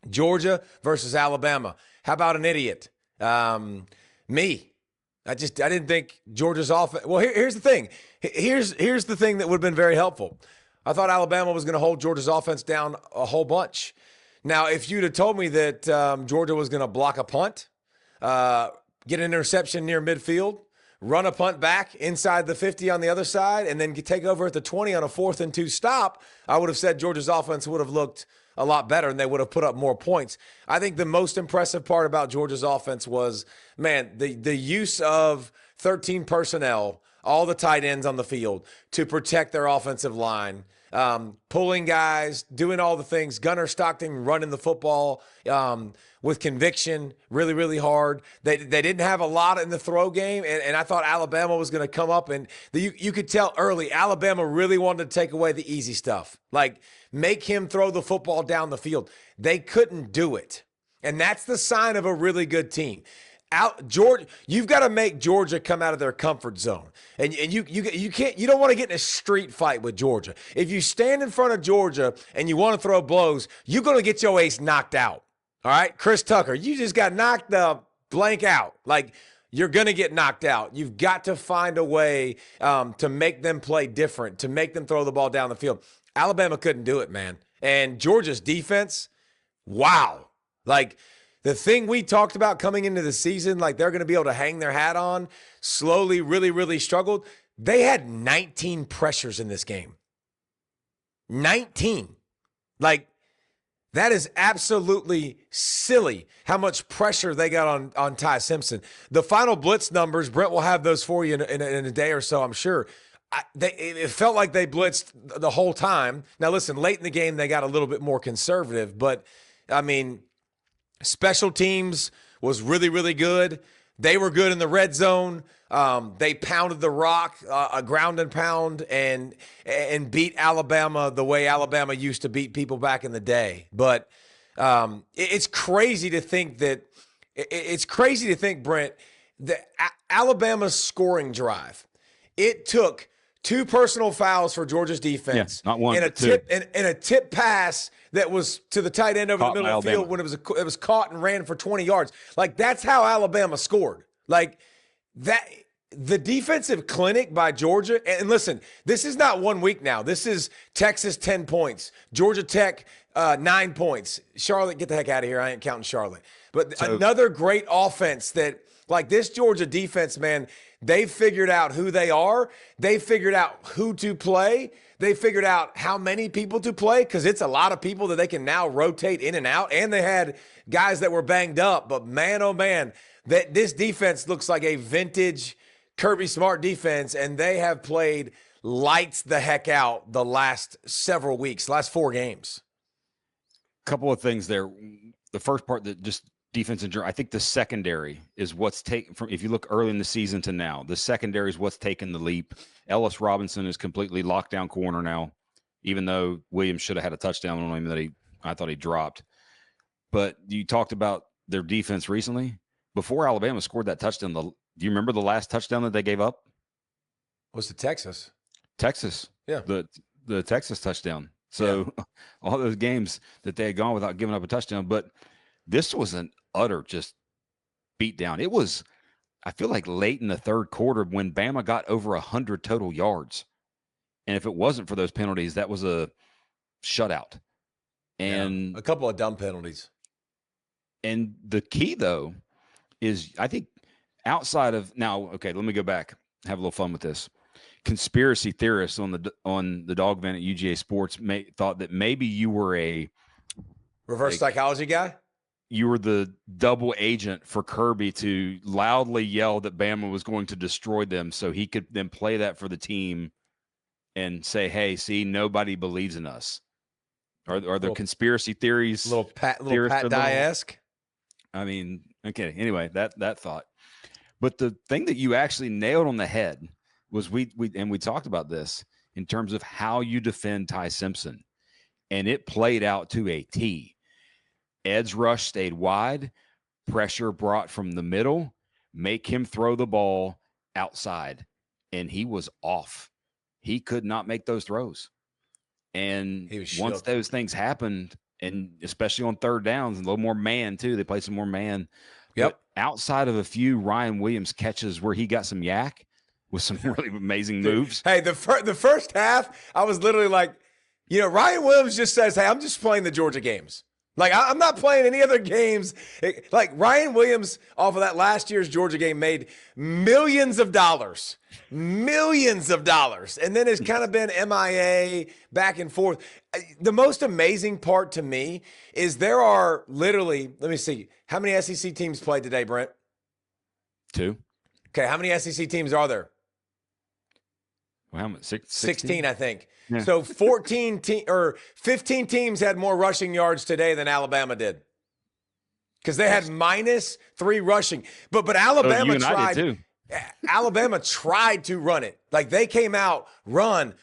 Georgia versus Alabama. How about an idiot? Me. I didn't think Georgia's offense. Well, here's the thing. Here's the thing that would have been very helpful. I thought Alabama was going to hold Georgia's offense down a whole bunch. Now, if you'd have told me that Georgia was going to block a punt, get an interception near midfield, run a punt back inside the 50 on the other side, and then take over at the 20 on a 4th and 2 stop, I would have said Georgia's offense would have looked a lot better and they would have put up more points. I think the most impressive part about Georgia's offense was, man, the use of 13 personnel, all the tight ends on the field to protect their offensive line, pulling guys, doing all the things. Gunnar Stockton running the football with conviction, really, really hard. They didn't have a lot in the throw game, and I thought Alabama was going to come up, and you could tell early Alabama really wanted to take away the easy stuff, like make him throw the football down the field. They couldn't do it, and that's the sign of a really good team. Georgia, you've got to make Georgia come out of their comfort zone, and you don't want to get in a street fight with Georgia. If you stand in front of Georgia and you want to throw blows, you're going to get your ace knocked out. All right, Chris Tucker, you just got knocked the blank out. Like, you're going to get knocked out. You've got to find a way to make them play different, to make them throw the ball down the field. Alabama couldn't do it, man. And Georgia's defense, wow. Like, the thing we talked about coming into the season, like they're going to be able to hang their hat on, slowly, really, really struggled. They had 19 pressures in this game. 19. Like, that is absolutely silly how much pressure they got on Ty Simpson. The final blitz numbers, Brent will have those for you in a day or so, I'm sure. It felt like they blitzed the whole time. Now, listen, late in the game, they got a little bit more conservative, but, I mean, special teams was really, really good. They were good in the red zone. They pounded the rock, a ground and pound, and beat Alabama the way Alabama used to beat people back in the day. But it's crazy to think that Brent, that Alabama's scoring drive, it took 2 personal fouls for Georgia's defense, not one, and a tip pass that was to the tight end over caught the middle of the field when it was caught and ran for 20 yards. Like, that's how Alabama scored. Like, that, the defensive clinic by Georgia, and listen, this is not 1 week now. This is Texas 10 points, Georgia Tech 9 points. Charlotte, get the heck out of here. I ain't counting Charlotte. But another great offense that, like, this Georgia defense, man, they figured out who they are. They figured out who to play. They figured out how many people to play, because it's a lot of people that they can now rotate in and out. And they had guys that were banged up. But, man, oh, man, that this defense looks like a vintage Kirby Smart defense, and they have played lights the heck out the last several weeks, last 4 games. Couple of things there. The first part, that just defense in general, I think the secondary is what's taken from, if you look early in the season to now, the secondary is what's taken the leap. Ellis Robinson is completely locked down corner now, even though Williams should have had a touchdown on him that I thought he dropped. But you talked about their defense recently. Before Alabama scored that touchdown, do you remember the last touchdown that they gave up? Was it Texas? Texas. Yeah. The Texas touchdown. So all those games that they had gone without giving up a touchdown. But this was an utter just beat down. It was, I feel like, late in the third quarter when Bama got over 100 total yards. And if it wasn't for those penalties, that was a shutout. And a couple of dumb penalties. And the key, though, is I think outside of now, okay, let me go back, have a little fun with this. Conspiracy theorists on the dog vent at UGA Sports thought that maybe you were a reverse psychology guy. You were the double agent for Kirby to loudly yell that Bama was going to destroy them, so he could then play that for the team and say, "Hey, see, nobody believes in us." Are there conspiracy theories? Little Pat Dye-esque. I mean, okay. Anyway, that thought, but the thing that you actually nailed on the head was we talked about this in terms of how you defend Ty Simpson, and it played out to a T. Ed's rush stayed wide, pressure brought from the middle, make him throw the ball outside, and he was off. He could not make those throws. And once those things happened, and especially on third downs, and a little more man too. They play some more man. Yep. But outside of a few Ryan Williams catches where he got some yak with some really amazing moves. Hey, the first half, I was literally like, Ryan Williams just says, "Hey, I'm just playing the Georgia games. Like, I'm not playing any other games." Like, Ryan Williams, off of that last year's Georgia game, made millions of dollars. Millions of dollars. And then it's kind of been MIA, back and forth. The most amazing part to me is there are literally, let me see, how many SEC teams played today, Brent? 2. Okay, how many SEC teams are there? Well, how much? 16, I think. Yeah. So 15 teams had more rushing yards today than Alabama did. Because they had -3 rushing. But Alabama tried. Too. Alabama tried to run it. Like, they came out, run.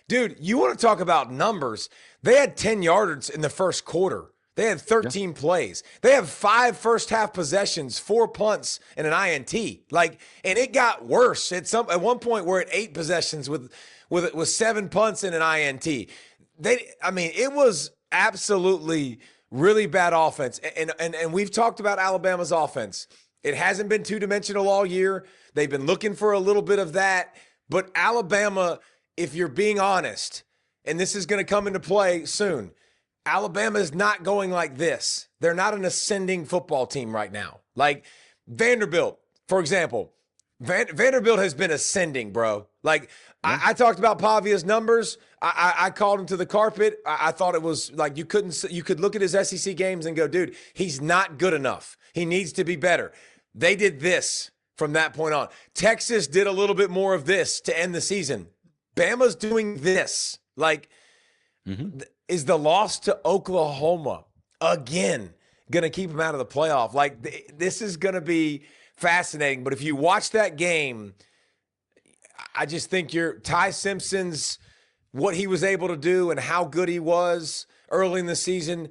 Dude, you want to talk about numbers. They had 10 yarders in the first quarter. They had 13 plays. They have 5 first-half possessions, 4 punts, and an INT. Like, and it got worse. At one point, we're at 8 possessions with 7 punts and an INT. It was absolutely really bad offense. And we've talked about Alabama's offense. It hasn't been two-dimensional all year. They've been looking for a little bit of that. But Alabama, if you're being honest, and this is going to come into play soon, Alabama is not going like this. They're not an ascending football team right now. Like Vanderbilt, for example. Vanderbilt has been ascending, bro. Like, I talked about Pavia's numbers. I called him to the carpet. I thought it was like you could look at his SEC games and go, dude, he's not good enough. He needs to be better. They did this from that point on. Texas did a little bit more of this to end the season. Bama's doing this. Like, is the loss to Oklahoma again going to keep them out of the playoff? Like, this is going to be fascinating. But if you watch that game, I just think Ty Simpson's, what he was able to do and how good he was early in the season,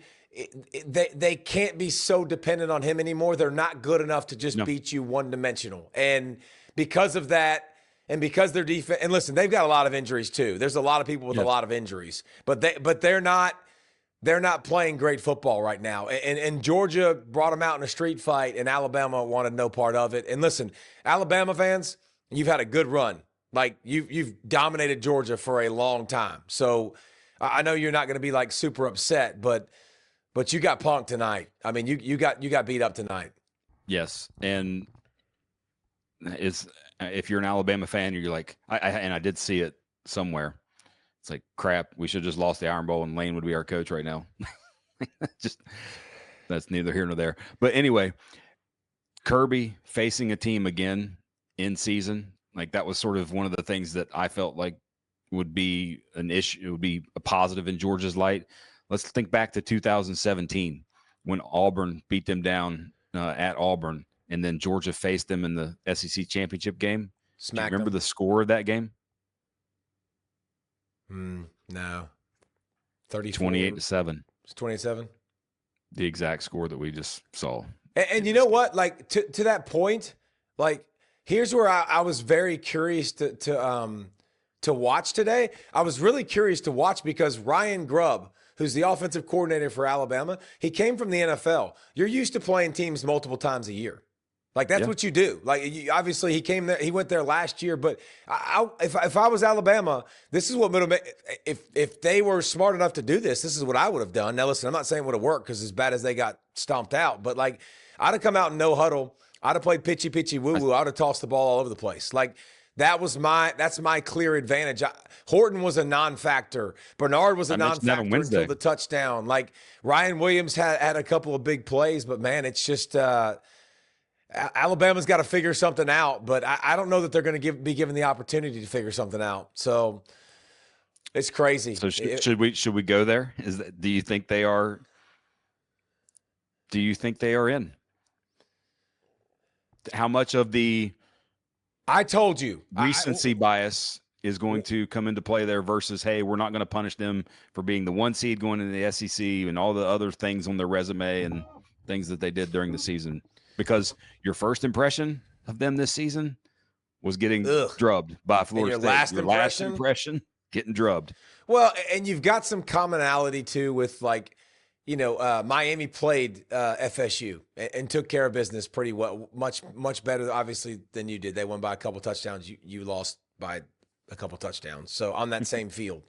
they can't be so dependent on him anymore. They're not good enough to just beat you one-dimensional. And because of that, and because their defense, and listen, they've got a lot of injuries too. There's a lot of people with a lot of injuries, but they're not playing great football right now. And Georgia brought them out in a street fight, and Alabama wanted no part of it. And listen, Alabama fans, you've had a good run. Like, you've dominated Georgia for a long time. So I know you're not going to be like super upset, but you got punked tonight. I mean, you got beat up tonight. Yes, and if you're an Alabama fan, you're like, I did see it somewhere. It's like, crap, we should have just lost the Iron Bowl and Lane would be our coach right now. That's neither here nor there. But anyway, Kirby facing a team again in season, like, that was sort of one of the things that I felt like would be an issue. It would be a positive in Georgia's light. Let's think back to 2017 when Auburn beat them down at Auburn, and then Georgia faced them in the SEC championship game. Remember the score of that game? No. 28-7. It's 27. The exact score that we just saw. And you know what? Like, to that point, like, here's where I was very curious to watch today. I was really curious to watch because Ryan Grubb, who's the offensive coordinator for Alabama, he came from the NFL. You're used to playing teams multiple times a year. Like, that's what you do. Like, obviously, he went there last year. But if I was Alabama, this is what would have – if they were smart enough to do this is what I would have done. Now, listen, I'm not saying it would have worked because as bad as they got stomped out. But, like, I'd have come out in no huddle. I'd have played pitchy woo-woo. I would have tossed the ball all over the place. Like, that's my clear advantage. Horton was a non-factor. Bernard was a non-factor until the touchdown. Like, Ryan Williams had a couple of big plays, but, man, it's just Alabama's got to figure something out. But I don't know that they're going to be given the opportunity to figure something out. So it's crazy. So should we go there? Do you think they are? Do you think they are in? How much of the I told you recency bias is going to come into play there versus, hey, we're not going to punish them for being the 1 seed going into the SEC and all the other things on their resume and things that they did during the season? Because your first impression of them this season was getting drubbed by Florida State. Your last impression, getting drubbed. Well, and you've got some commonality too with like, Miami played FSU and took care of business pretty well, much better obviously than you did. They won by a couple touchdowns. You lost by a couple touchdowns. So on that same field.